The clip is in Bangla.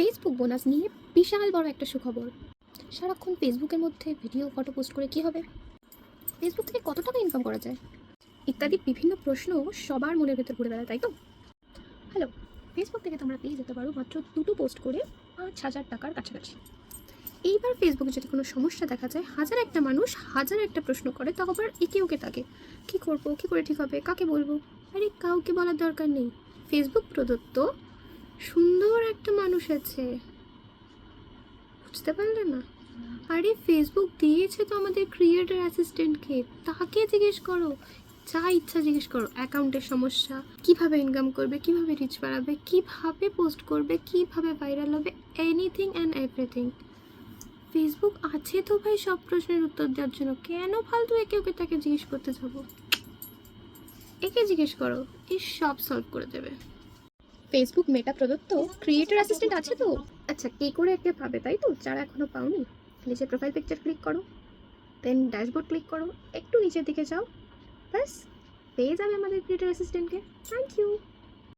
ফেসবুক বোনাস নিয়ে বিশাল বড় একটা সুখবর। সারাক্ষণ ফেসবুকের মধ্যে ভিডিও ফটো পোস্ট করে কি হবে, ফেসবুক থেকে কত টাকা ইনকাম করা যায় ইত্যাদি বিভিন্ন প্রশ্ন সবার মনের ভেতর ঘুরে বেড়ায়, তাই তো? হ্যালো, ফেসবুক থেকে তোমরা পেয়ে যেতে পারো মাত্র 2টো পোস্ট করে 5,000 টাকার কাছাকাছি। এইবার ফেসবুকে যদি কোনো সমস্যা দেখা যায়, হাজার একটা মানুষ হাজার একটা প্রশ্ন করে, তা আবার একে ওকে তাকে কী করবো, কী করে ঠিক হবে, কাকে বলবো? আরে কাউকে বলার দরকার নেই, ফেসবুক প্রদত্ত সুন্দর একটা মানুষ আছে, বুঝতে পারলে না? আরে ফেসবুক দিয়েছে তো আমাদের ক্রিয়েটর অ্যাসিস্ট্যান্টকে, তাকে জিজ্ঞেস করো, যা ইচ্ছা জিজ্ঞেস করো। অ্যাকাউন্টের সমস্যা, কিভাবে ইনকাম করবে, কিভাবে রিচ বাড়াবে, কিভাবে পোস্ট করবে, কিভাবে ভাইরাল হবে, এনিথিং অ্যান্ড এভরিথিং। ফেসবুক আছে তো ভাই সব প্রশ্নের উত্তর দেওয়ার জন্য, কেন ফালতু একে ওকে তাকে জিজ্ঞেস করতে যাবো? একে জিজ্ঞেস করো, এই সব সলভ করে দেবে। ফেসবুক মেটা প্রদত্ত ক্রিয়েটর অ্যাসিস্ট্যান্ট আছে তো। আচ্ছা, কী করে একে পাবে তাই তো, যারা এখনো পাওনি? নিচে প্রোফাইল পিকচার ক্লিক করো, দেন ড্যাশবোর্ড ক্লিক করো, একটু নিচের দিকে যাও, ব্যাস পেয়ে যাবে আমাদের ক্রিয়েটর অ্যাসিস্ট্যান্টকে। Thank you.